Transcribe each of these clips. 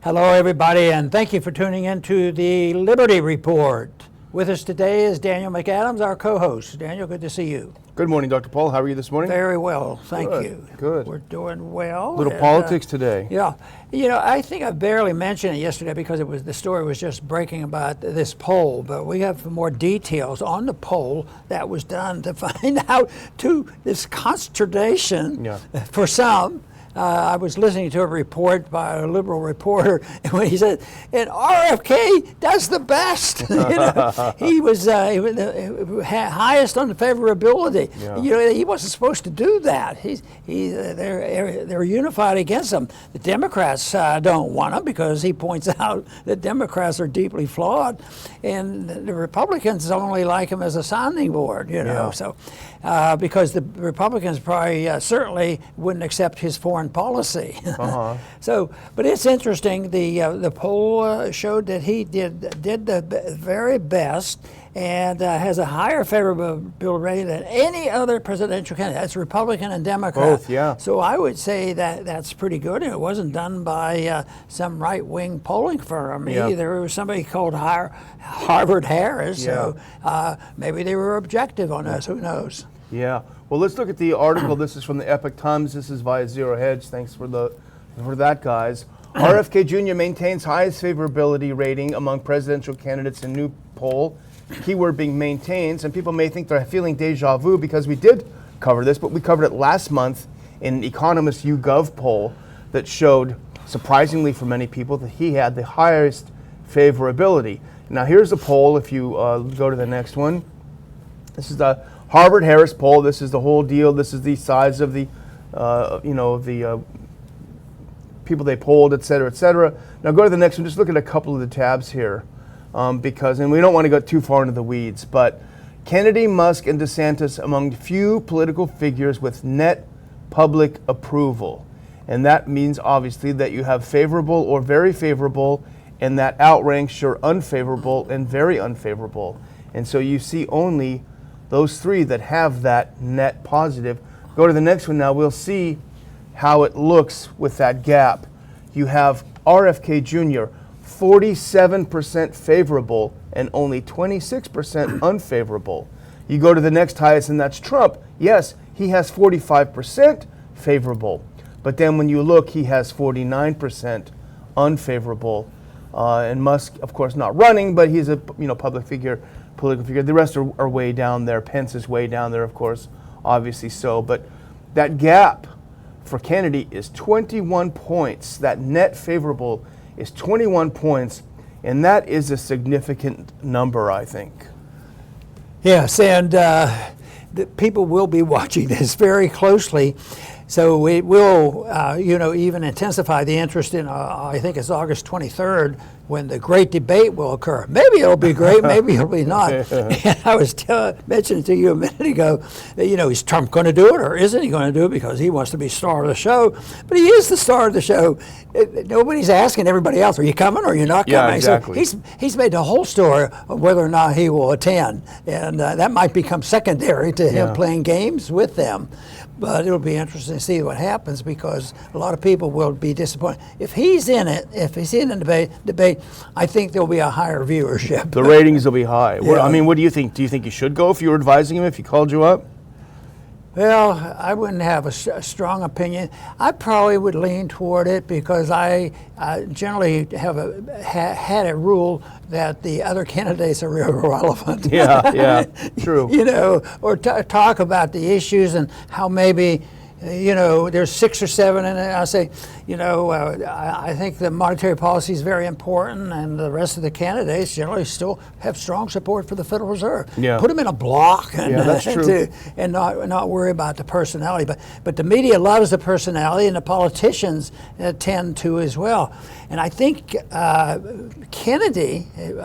Hello, everybody, and thank you for tuning in to the Liberty Report. With us today is Daniel McAdams, our co-host. Daniel, good to see you. Good morning, Dr. Paul. How are you this morning? Very well, thank you. Good. We're doing well. Little politics today. Yeah. You know, I think I barely mentioned it yesterday because the story was just breaking about this poll, but we have more details on the poll that was done to find out this consternation for some. I was listening to a report by a liberal reporter, and when he said, "And RFK does the best," he was highest on the favorability. Yeah. He wasn't supposed to do that. They're unified against him. The Democrats don't want him because he points out that Democrats are deeply flawed, and the Republicans only like him as a sounding board. So because the Republicans probably certainly wouldn't accept his foreign policy. But it's interesting. The poll showed that he did the very best and has a higher favorability rating than any other presidential candidate. That's Republican and Democrat. Both, yeah. So I would say that that's pretty good, and it wasn't done by some right-wing polling firm either. There was somebody called Harvard Harris. Yeah. So maybe they were objective on us. Who knows? Yeah. Well, let's look at the article. This is from the Epoch Times. This is via Zero Hedge. Thanks for that, guys. RFK Jr. maintains highest favorability rating among presidential candidates in new poll. Keyword being maintains, and people may think they're feeling deja vu because we did cover this, but we covered it last month in an Economist YouGov poll that showed, surprisingly for many people, that he had the highest favorability. Now here's the poll. If you go to the next one, this is the Harvard Harris poll. This is the whole deal. This is the size of the, people they polled, et cetera, et cetera. Now go to the next one. Just look at a couple of the tabs here, and we don't want to go too far into the weeds, but Kennedy, Musk, and DeSantis among few political figures with net public approval. And that means obviously that you have favorable or very favorable, and that outranks your unfavorable and very unfavorable. And so you see only those three that have that net positive. Go to the next one now. We'll see how it looks with that gap. You have RFK Jr., 47% favorable and only 26% unfavorable. You go to the next highest, and that's Trump. Yes, he has 45% favorable. But then when you look, he has 49% unfavorable. And Musk, of course, not running, but he's a public figure, political figure. The rest are way down there. Pence is way down there, of course, obviously so. But that gap for Kennedy is 21 points. That net favorable is 21 points, and that is a significant number, I think. Yes, and the people will be watching this very closely. So it will, even intensify the interest in, I think it's August 23rd, when the great debate will occur. Maybe it'll be great, maybe it'll be not. And I was mentioning to you a minute ago that, is Trump going to do it or isn't he going to do it because he wants to be star of the show? But he is the star of the show. Nobody's asking everybody else, are you coming or are you not coming? Yeah, exactly. So he's made the whole story of whether or not he will attend. And that might become secondary to him playing games with them. But it'll be interesting to see what happens because a lot of people will be disappointed. If he's in it, if he's in the debate, I think there'll be a higher viewership. The ratings will be high. Yeah. What do you think? Do you think you should go if you were advising him, if he called you up? Well, I wouldn't have a strong opinion. I probably would lean toward it because I generally have had a rule that the other candidates are irrelevant. Yeah, true. Or talk about the issues and how maybe, there's 6 or 7, and I say, I think the monetary policy is very important, and the rest of the candidates generally still have strong support for the Federal Reserve. Yeah. Put them in a block, and that's true. and not worry about the personality. But the media loves the personality, and the politicians tend to as well. And I think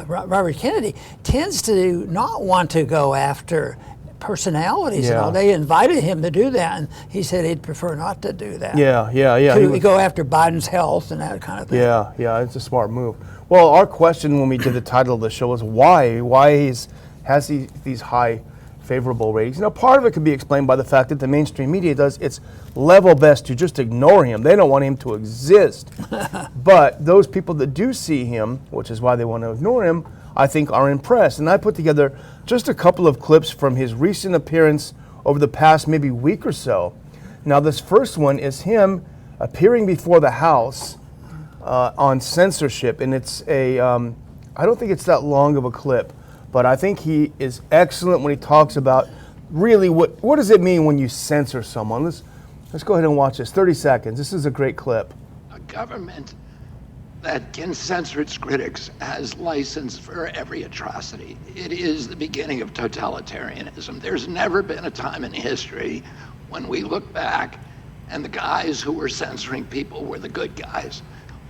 Robert Kennedy, tends to not want to go after personalities and all. They invited him to do that, and he said he'd prefer not to do that. To go after Biden's health and that kind of thing. Yeah, it's a smart move. Well, our question when we did the title of the show was why has he these high favorable ratings. You know, part of it could be explained by the fact that the mainstream media does its level best to just ignore him. They don't want him to exist. But those people that do see him, which is why they want to ignore him, I think are impressed. And I put together just a couple of clips from his recent appearance over the past maybe week or so. Now, this first one is him appearing before the House on censorship, and it's a, I don't think it's that long of a clip, but I think he is excellent when he talks about really what does it mean when you censor someone. Let's go ahead and watch this, 30 seconds. This is a great clip. A government that can censor its critics has license for every atrocity. It is the beginning of totalitarianism. There's never been a time in history when we look back and the guys who were censoring people were the good guys.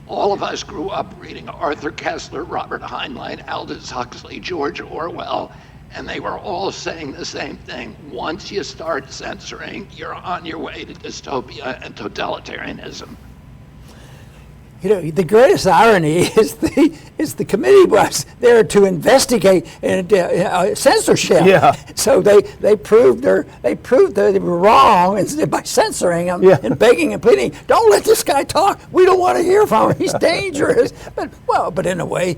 All of us grew up reading Arthur Koestler, Robert Heinlein, Aldous Huxley, George Orwell, and they were all saying the same thing. Once you start censoring, you're on your way to dystopia and totalitarianism. You know, the greatest irony is the committee was there to investigate censorship. Yeah. So they proved they were wrong by censoring him and begging and pleading. Don't let this guy talk. We don't want to hear from him. He's dangerous. But in a way,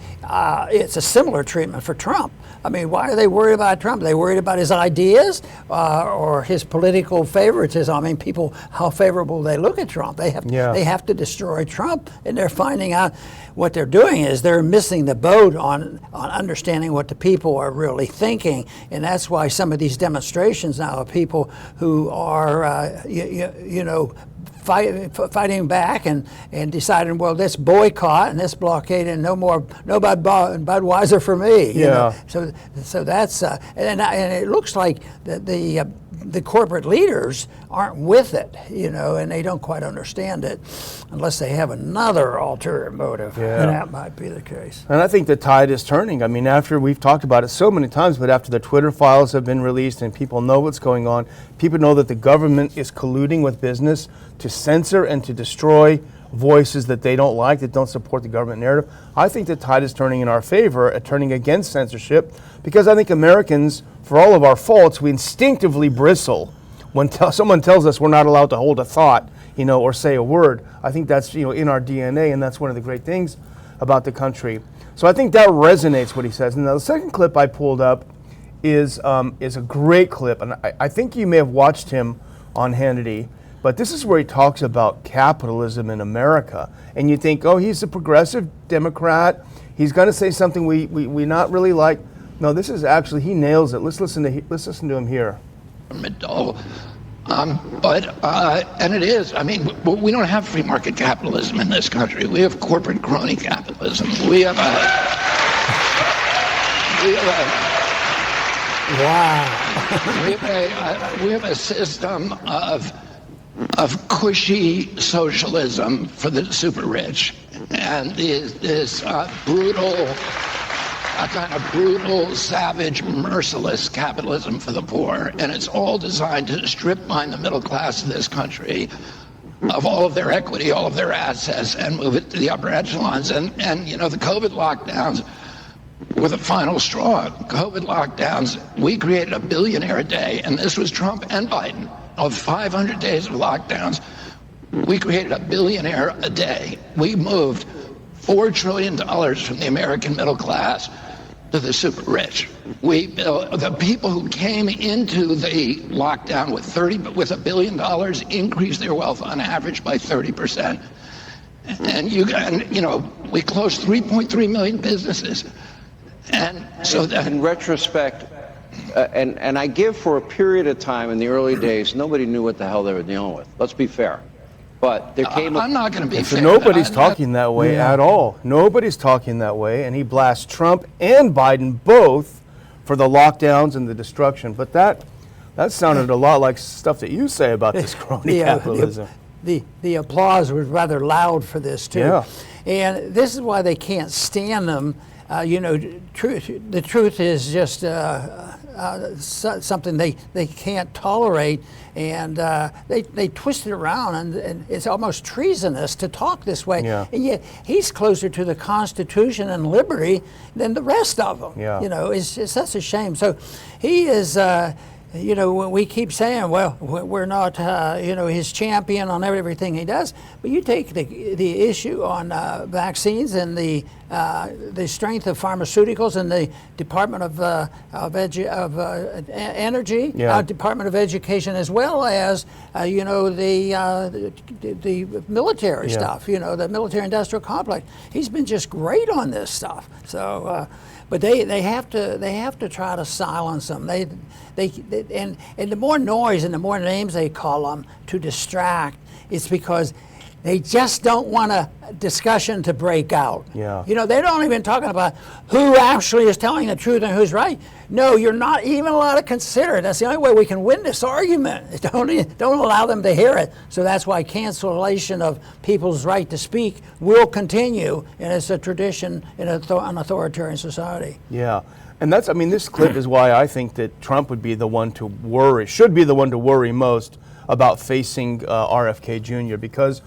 it's a similar treatment for Trump. I mean, why are they worried about Trump? Are they worried about his ideas or his political favoritism? I mean, people, how favorable they look at Trump. They have to destroy Trump, and they're finding out what they're doing is they're missing the boat on understanding what the people are really thinking, and that's why some of these demonstrations now of people who are, fighting back and deciding, well, let's boycott and let's blockade and no Budweiser for me. You know? So that's and it looks like the corporate leaders aren't with it, and they don't quite understand it unless they have another ulterior motive. And that might be the case. And I think the tide is turning. I mean, after we've talked about it so many times, but after the Twitter files have been released and people know what's going on, people know that the government is colluding with business to censor and to destroy voices that they don't like, that don't support the government narrative. I think the tide is turning in our favor, turning against censorship, because I think Americans, for all of our faults, we instinctively bristle when someone tells us we're not allowed to hold a thought, or say a word. I think that's, in our DNA, and that's one of the great things about the country. So I think that resonates what he says. And the second clip I pulled up is a great clip, and I think you may have watched him on Hannity. But this is where he talks about capitalism in America. And you think, oh, he's a progressive Democrat. He's going to say something we not really like. No, this is actually, he nails it. Let's listen to him here. And it is. I mean, we don't have free market capitalism in this country. We have corporate crony capitalism. We have a system of cushy socialism for the super rich, and this brutal, savage, merciless capitalism for the poor, and it's all designed to strip mine the middle class of this country of all of their equity, all of their assets, and move it to the upper echelons. And the COVID lockdowns were the final straw. COVID lockdowns, we created a billionaire a day, and this was Trump and Biden. Of 500 days of lockdowns, we created a billionaire a day. We moved $4 trillion from the American middle class to the super rich. The people who came into the lockdown with $1 billion increased their wealth on average by 30%. And we closed 3.3 million businesses. And so that, in retrospect, and I give for a period of time in the early days, nobody knew what the hell they were dealing with. Let's be fair. But there came I'm not going to be so fair. Nobody's talking that way at all. Nobody's talking that way, and he blasts Trump and Biden both for the lockdowns and the destruction. But that sounded a lot like stuff that you say about this crony capitalism. The applause was rather loud for this too. Yeah. And this is why they can't stand them. The truth is just something they can't tolerate, and they twist it around, and it's almost treasonous to talk this way. Yeah. And yet he's closer to the Constitution and liberty than the rest of them. Yeah. You know, it's such a shame. So he is. You know, we keep saying, well, we're not, you know, his champion on everything he does. But you take the issue on vaccines and the strength of pharmaceuticals and the Department of Energy, Yeah. Department of Education, as well as, you know, the military Yeah. stuff. You know, the military-industrial complex. He's been just great on this stuff. So. But they have to try to silence them. And the more noise and the more names they call them to distract, it's because they just don't want a discussion to break out. Yeah. You know, they don't even talking about who actually is telling the truth and who's right. No, you're not even allowed to consider it. That's the only way we can win this argument. Don't allow them to hear it. So that's why cancellation of people's right to speak will continue, and it's a tradition in an authoritarian society. Yeah. And that's, I mean, this clip is why I think that Trump would be the one to worry, should be the one to worry most about facing RFK Jr., because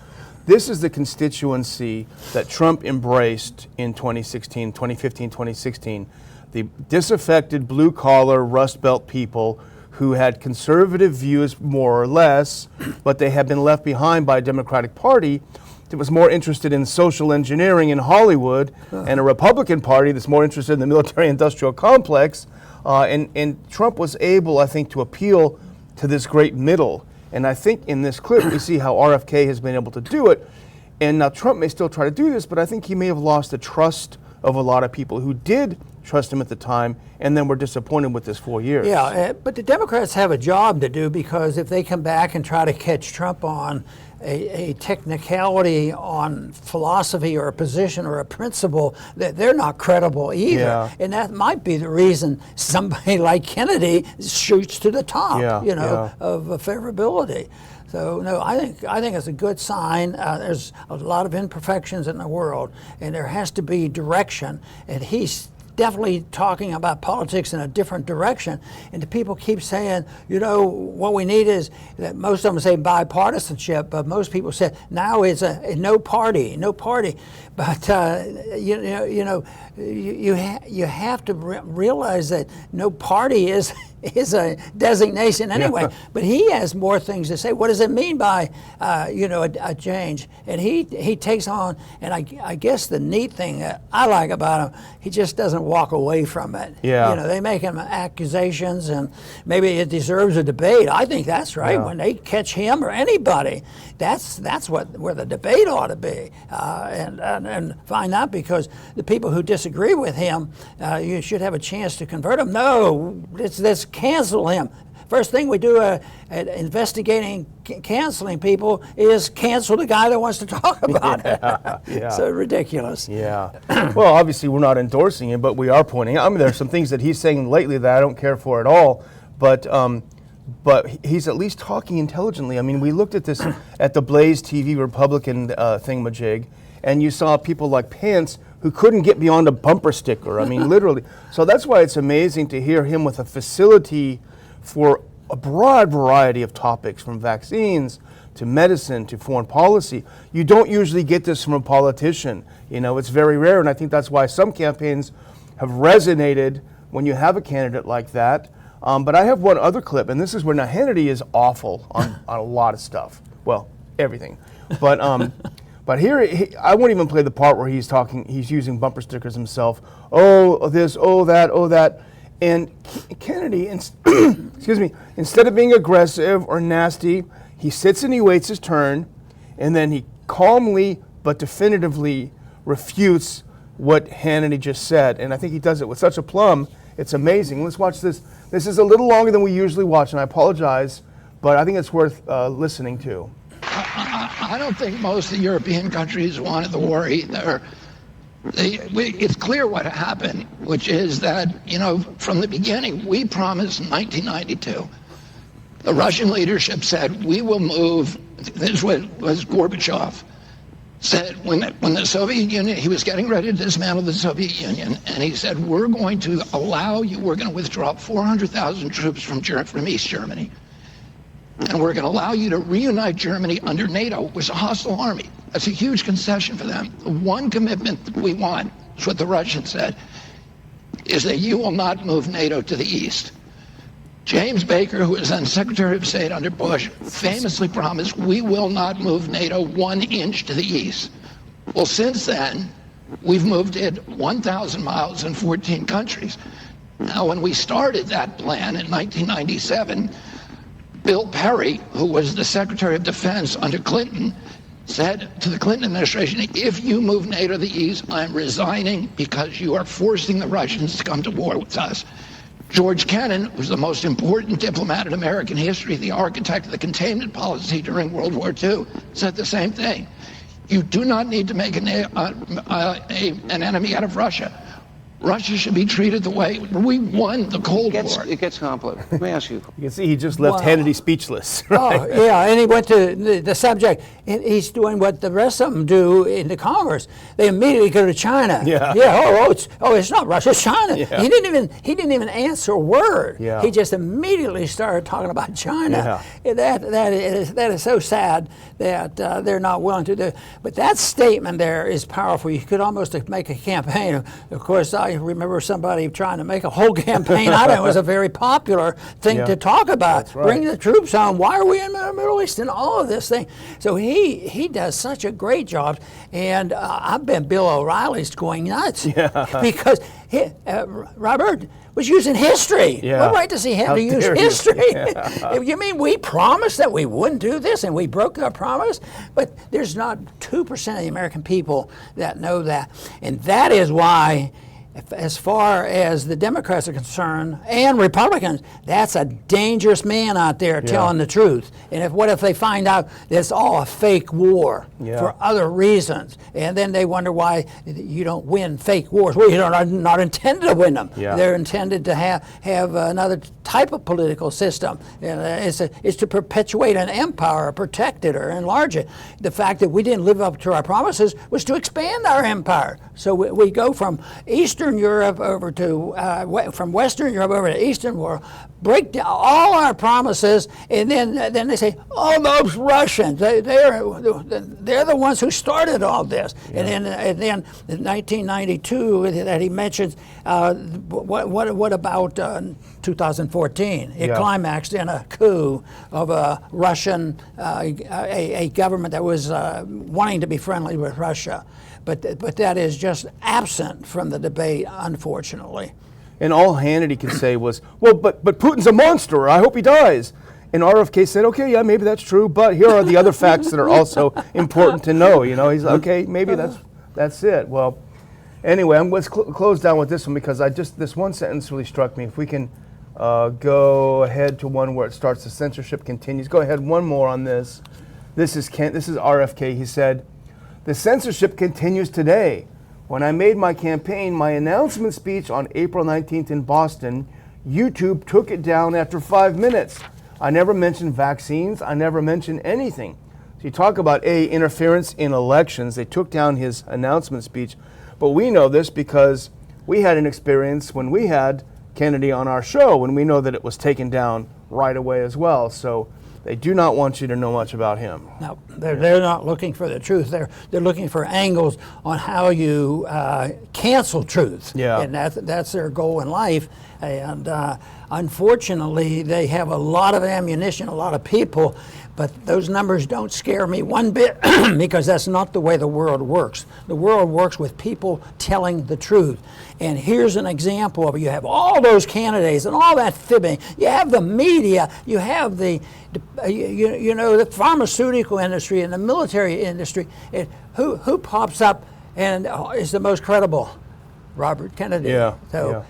this is the constituency that Trump embraced in 2015, 2016, the disaffected blue-collar Rust Belt people who had conservative views more or less, but they had been left behind by a Democratic Party that was more interested in social engineering in Hollywood, and a Republican Party that's more interested in the military-industrial complex. And Trump was able, I think, to appeal to this great middle. And I think in this clip, we see how RFK has been able to do it. And now Trump may still try to do this, but I think he may have lost the trust of a lot of people who did trust him at the time and then were disappointed with this 4 years. Yeah, but the Democrats have a job to do, because if they come back and try to catch Trump on a technicality on philosophy or a position or a principle, that they're not credible either. Yeah. And that might be the reason somebody like Kennedy shoots to the top, of favorability. So no, I think it's a good sign. There's a lot of imperfections in the world, and there has to be direction. And he's definitely talking about politics in a different direction. And the people keep saying, you know, what we need is, that most of them say bipartisanship, but most people say now it's a no party. But you have to realize that no party is a designation anyway. Yeah. But he has more things to say. What does it mean by a change? And he takes on, and I guess the neat thing that I like about him, he just doesn't walk away from it. Yeah. You know, they make him accusations, and maybe it deserves a debate. I think that's right. Yeah. When they catch him or anybody, that's where the debate ought to be, and find out, because the people who disagree with him, you should have a chance to convert them. No, let's cancel him. First thing we do at investigating canceling people is cancel the guy that wants to talk about it. Yeah. So ridiculous. Yeah. Well, obviously we're not endorsing him, but we are pointing out. I mean, there are some things that he's saying lately that I don't care for at all, but he's at least talking intelligently. I mean, we looked at this at the Blaze TV Republican thingamajig, and you saw people like Pence who couldn't get beyond a bumper sticker. I mean, literally. So that's why it's amazing to hear him with a facility for a broad variety of topics, from vaccines to medicine to foreign policy. You don't usually get this from a politician. You know, it's very rare, and I think that's why some campaigns have resonated when you have a candidate like that. But I have one other clip, and this is where, now Hannity is awful on a lot of stuff. Well, everything. But here, I won't even play the part where he's using bumper stickers himself. Oh, this, oh, that. And Kennedy, excuse me, instead of being aggressive or nasty, he sits and he waits his turn, and then he calmly but definitively refutes what Hannity just said. And I think he does it with such aplomb. It's amazing. Let's watch this. This is a little longer than we usually watch, and I apologize, but I think it's worth listening to. I don't think most of the European countries wanted the war either. It's clear what happened, which is that, you know, from the beginning, we promised in 1992, the Russian leadership said, we will move, this was Gorbachev, said when the Soviet Union, he was getting ready to dismantle the Soviet Union, and he said, we're going to withdraw 400,000 troops from East Germany, and we're going to allow you to reunite Germany under NATO, which was a hostile army. That's a huge concession for them. The one commitment that we want, is what the Russians said, is that you will not move NATO to the east. James Baker, who was then Secretary of State under Bush, famously promised, we will not move NATO 1 inch to the east. Well, since then, we've moved it 1,000 miles in 14 countries. Now, when we started that plan in 1997, Bill Perry, who was the Secretary of Defense under Clinton, said to the Clinton administration, if you move NATO to the east, I'm resigning because you are forcing the Russians to come to war with us. George Kennan, who's the most important diplomat in American history, the architect of the containment policy during World War II, said the same thing. You do not need to make an enemy out of Russia. Russia should be treated the way we won the Cold War. It gets complicated. Let me ask you. You can see he just left Hannity speechless. Right? Oh, yeah, and he went to the subject. And he's doing what the rest of them do in the Congress. They immediately go to China. Yeah. Yeah. It's not Russia. It's China. Yeah. He didn't even answer a word. Yeah. He just immediately started talking about China. Yeah. That is so sad that they're not willing to do. But that statement there is powerful. You could almost make a campaign. Of course, I remember somebody trying to make a whole campaign out of it. It was a very popular thing to talk about. That's right. Bring the troops home. Why are we in the Middle East and all of this thing? So he does such a great job. And I've been Bill O'Reilly's going nuts because Robert was using history. Yeah. What right does he have How to use dare you. history? Yeah. You mean we promised that we wouldn't do this and we broke our promise? But there's not 2% of the American people that know that. And that is why, as far as the Democrats are concerned, and Republicans, that's a dangerous man out there telling the truth. And what if they find out that it's all a fake war for other reasons? And then they wonder why you don't win fake wars. Well, you're not intended to win them. Yeah. They're intended to have another type of political system. It's to perpetuate an empire, or protect it, or enlarge it. The fact that we didn't live up to our promises was to expand our empire. So we go from Eastern Europe over to from Western Europe over to Eastern world, break down all our promises, and then they say, "Oh, those Russians, they're the ones who started all this." Yeah. And then in 1992 that he mentions, what about 2014? It climaxed in a coup of a Russian a government that was wanting to be friendly with Russia. But that is just absent from the debate, unfortunately. And all Hannity could say was, well, but Putin's a monster. I hope he dies. And RFK said, okay, yeah, maybe that's true, but here are the other facts that are also important to know. You know, he's like, okay, maybe that's it. Well, anyway, let's close down with this one because this one sentence really struck me. If we can go ahead to one where it starts, the censorship continues. Go ahead, one more on this. This is RFK. He said, the censorship continues today. When I made my announcement speech on April 19th in Boston, YouTube took it down after 5 minutes. I never mentioned vaccines. I never mentioned anything. So you talk about interference in elections. They took down his announcement speech. But we know this because we had an experience when we had Kennedy on our show, and we know that it was taken down right away as well. So they do not want you to know much about him. No, they're not looking for the truth. They're looking for angles on how you cancel truth. Yeah. And that's their goal in life. And unfortunately, they have a lot of ammunition, a lot of people, but those numbers don't scare me one bit because that's not the way the world works. The world works with people telling the truth. And here's an example of it. You have all those candidates and all that fibbing. You have the media. You have the pharmaceutical industry and the military industry. Who pops up and is the most credible? Robert Kennedy. Yeah. So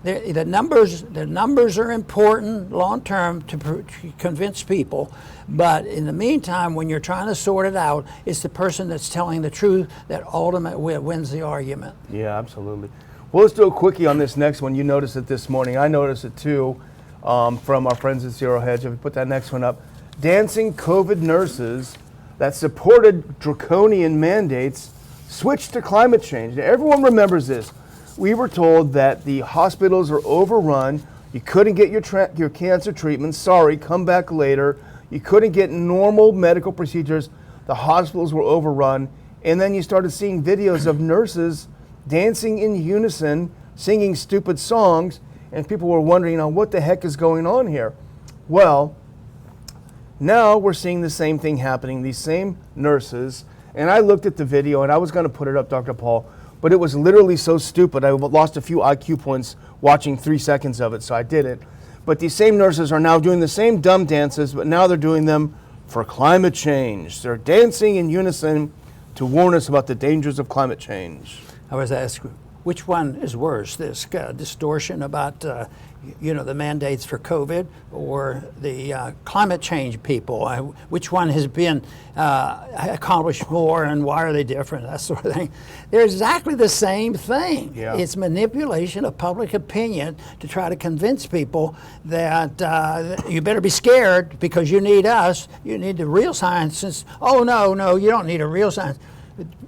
the numbers are important long term to convince people, but in the meantime, when you're trying to sort it out, it's the person that's telling the truth that ultimately wins the argument. Yeah, absolutely. Well, let's do a quickie on this next one. You noticed it this morning. I noticed it too, from our friends at Zero Hedge. If we put that next one up, dancing COVID nurses that supported draconian mandates switched to climate change. Now, everyone remembers this. We were told that the hospitals are overrun. You couldn't get your cancer treatment. Sorry, come back later. You couldn't get normal medical procedures. The hospitals were overrun. And then you started seeing videos of nurses dancing in unison, singing stupid songs, and people were wondering, what the heck is going on here? Well, now we're seeing the same thing happening, these same nurses. And I looked at the video, and I was going to put it up, Dr. Paul, but it was literally so stupid. I lost a few IQ points watching 3 seconds of it, so I didn't. But these same nurses are now doing the same dumb dances, but now they're doing them for climate change. They're dancing in unison to warn us about the dangers of climate change. I was asked, which one is worse, this distortion about the mandates for COVID or the climate change people? Which one has been accomplished more, and why are they different? That sort of thing. They're exactly the same thing. Yeah. It's manipulation of public opinion to try to convince people that you better be scared because you need us. You need the real science. Oh, no, you don't need a real science.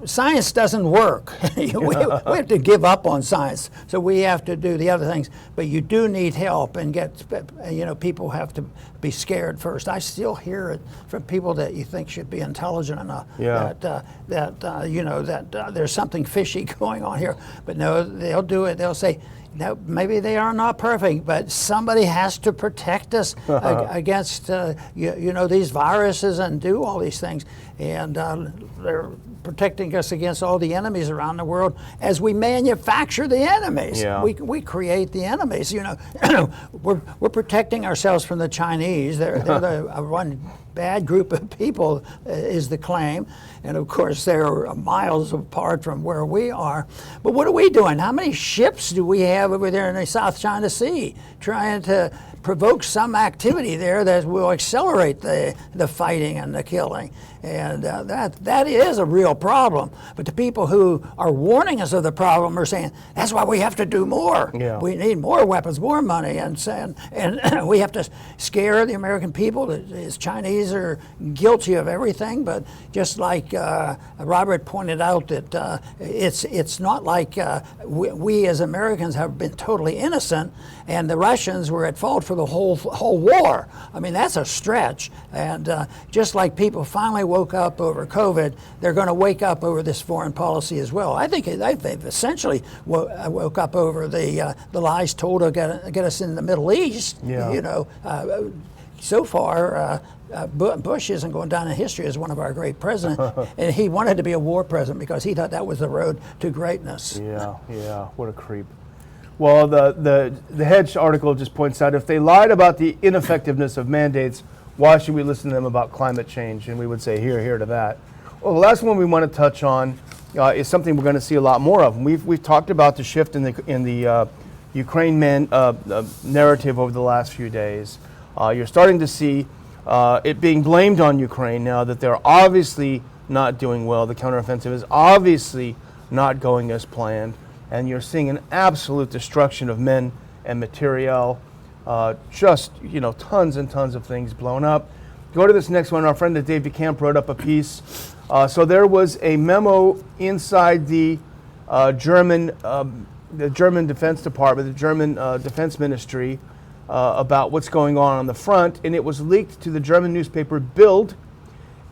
Science doesn't work. we have to give up on science, so we have to do the other things. But you do need help, and people have to be scared first. I still hear it from people that you think should be intelligent enough that there's something fishy going on here. But no, they'll do it. They'll say, no, maybe they are not perfect, but somebody has to protect us against these viruses and do all these things. And they're protecting us against all the enemies around the world as we manufacture the enemies. Yeah. We create the enemies. We're protecting ourselves from the Chinese. They're the one bad group of people, is the claim. And of course, they're miles apart from where we are. But what are we doing? How many ships do we have over there in the South China Sea trying to provoke some activity there that will accelerate the fighting and the killing? And that is a real problem. But the people who are warning us of the problem are saying, that's why we have to do more. Yeah. We need more weapons, more money, and we have to scare the American people that the Chinese are guilty of everything. But just like Robert pointed out, that it's not like we as Americans have been totally innocent, and the Russians were at fault for the whole war. I mean, that's a stretch. And just like people finally woke up over COVID, they're going to wake up over this foreign policy as well. I think they've essentially woke up over the lies told to get us in the Middle East. Yeah. So far, Bush isn't going down in history as one of our great presidents, and he wanted to be a war president because he thought that was the road to greatness. Yeah, what a creep. Well, the Hedge article just points out, if they lied about the ineffectiveness of mandates, why should we listen to them about climate change? And we would say, here to that. Well, the last one we want to touch on is something we're going to see a lot more of. And we've talked about the shift in the Ukraine narrative over the last few days. You're starting to see it being blamed on Ukraine now that they're obviously not doing well. The counteroffensive is obviously not going as planned. And you're seeing an absolute destruction of men and materiel. Tons and tons of things blown up. Go to this next one. Our friend Dave DeCamp wrote up a piece. So there was a memo inside the German Defense Department, the German Defense Ministry, about what's going on the front, and it was leaked to the German newspaper Bild.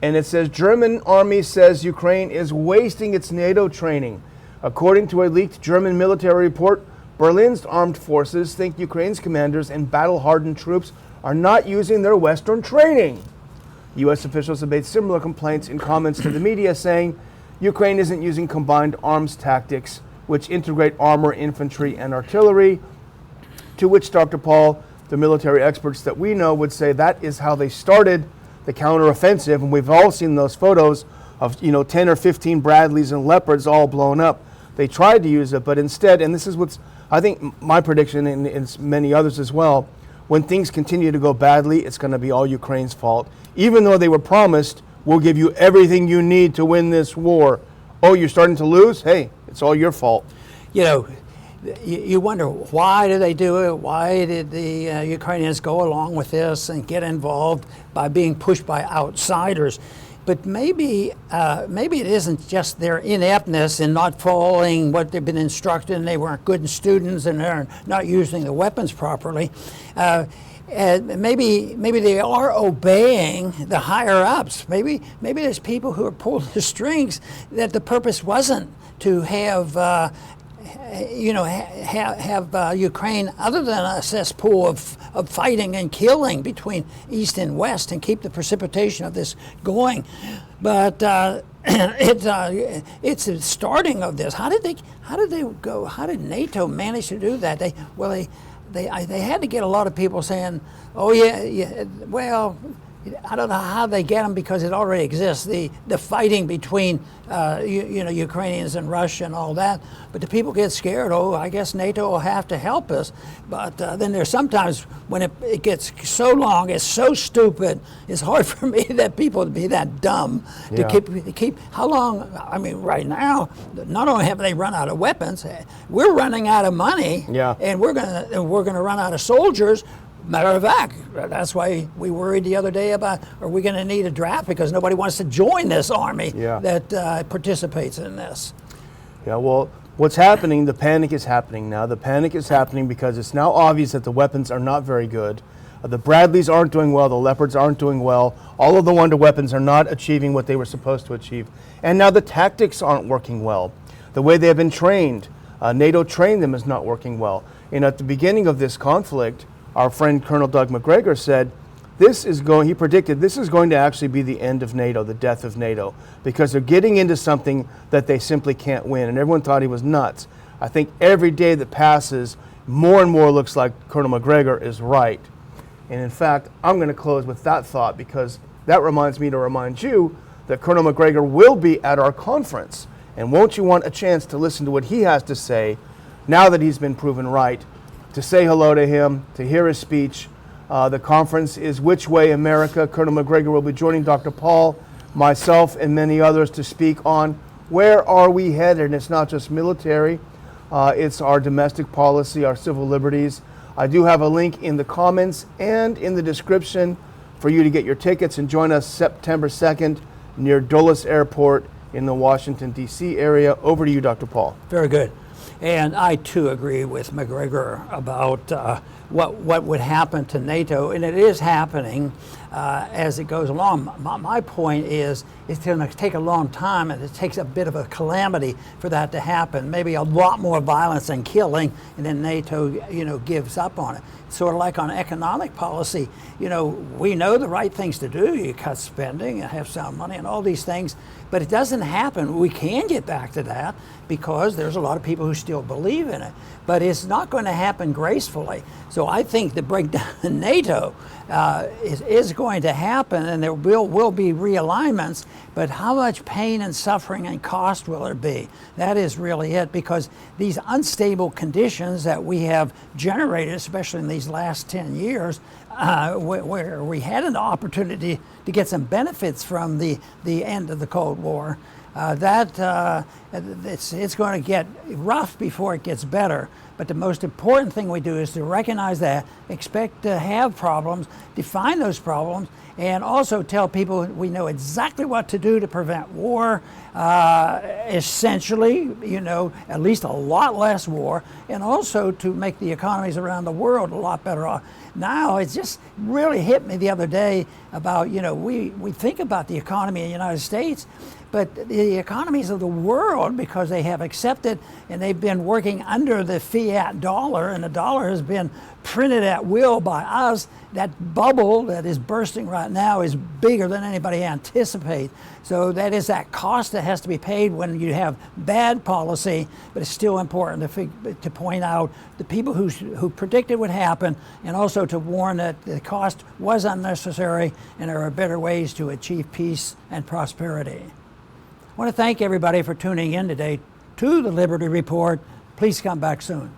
And it says, German army says Ukraine is wasting its NATO training. According to a leaked German military report, Berlin's armed forces think Ukraine's commanders and battle-hardened troops are not using their Western training. U.S. officials have made similar complaints in comments to the media, saying Ukraine isn't using combined arms tactics, which integrate armor, infantry, and artillery, to which Dr. Paul, the military experts that we know, would say that is how they started the counteroffensive, and we've all seen those photos of 10 or 15 Bradleys and Leopards all blown up. They tried to use it, but instead, and this is what's, I think, my prediction, and many others as well, when things continue to go badly, it's going to be all Ukraine's fault. Even though they were promised, we'll give you everything you need to win this war. Oh, you're starting to lose? Hey, it's all your fault. You wonder, why do they do it? Why did the Ukrainians go along with this and get involved by being pushed by outsiders? But maybe it isn't just their ineptness in not following what they've been instructed, and they weren't good students, and they're not using the weapons properly. And maybe they are obeying the higher ups. Maybe there's people who are pulling the strings that the purpose wasn't to have Ukraine other than a cesspool of fighting and killing between East and West and keep the precipitation of this going. But it's the starting of this. How did they go? How did NATO manage to do that? They had to get a lot of people saying, "Oh yeah, well." I don't know how they get them because it already exists, the fighting between Ukrainians and Russia and all that. But the people get scared. Oh, I guess NATO will have to help us. But then there's sometimes when it gets so long, it's so stupid. It's hard for me that people to be that dumb to keep. How long? I mean, right now, not only have they run out of weapons, we're running out of money, and we're gonna run out of soldiers. Matter of fact, that's why we worried the other day about, are we going to need a draft because nobody wants to join this army that participates in this. Yeah, well, what's happening, the panic is happening now. The panic is happening because it's now obvious that the weapons are not very good. The Bradleys aren't doing well, the Leopards aren't doing well. All of the Wonder weapons are not achieving what they were supposed to achieve. And now the tactics aren't working well. The way they have been trained, NATO trained them, is not working well. And at the beginning of this conflict, our friend Colonel Doug Macgregor said, he predicted this is going to actually be the end of NATO, the death of NATO, because they're getting into something that they simply can't win. And everyone thought he was nuts. I think every day that passes, more and more looks like Colonel Macgregor is right. And in fact, I'm going to close with that thought because that reminds me to remind you that Colonel Macgregor will be at our conference. And won't you want a chance to listen to what he has to say now that he's been proven right? To say hello to him, to hear his speech. The conference is Which Way America. Colonel Macgregor will be joining Dr. Paul, myself, and many others to speak on where are we headed. And it's not just military, it's our domestic policy, our civil liberties. I do have a link in the comments and in the description for you to get your tickets and join us September 2nd near Dulles Airport in the Washington, D.C. area. Over to you, Dr. Paul. Very good. And I, too, agree with Macgregor about what would happen to NATO, and it is happening as it goes along. My point is it's going to take a long time, and it takes a bit of a calamity for that to happen, maybe a lot more violence and killing, and then NATO, gives up on it. Sort of like on economic policy, we know the right things to do. You cut spending and have sound money and all these things, but it doesn't happen. We can get back to that because there's a lot of people who still believe in it, but it's not going to happen gracefully. So I think the breakdown in NATO is going to happen, and there will be realignments, but how much pain and suffering and cost will there be? That is really it, because these unstable conditions that we have generated, especially in these last 10 years, where we had an opportunity to get some benefits from the end of the Cold War, it's going to get rough before it gets better. But the most important thing we do is to recognize that, expect to have problems, define those problems, and also tell people we know exactly what to do to prevent war, essentially, at least a lot less war, and also to make the economies around the world a lot better off. Now, it just really hit me the other day about, we think about the economy in the United States, but the economies of the world, because they have accepted and they've been working under the fiat dollar, and the dollar has been printed at will by us, that bubble that is bursting right now is bigger than anybody anticipates. So that is that cost that has to be paid when you have bad policy, but it's still important to point out the people who predicted would happen, and also to warn that the cost was unnecessary and there are better ways to achieve peace and prosperity. I want to thank everybody for tuning in today to the Liberty Report. Please come back soon.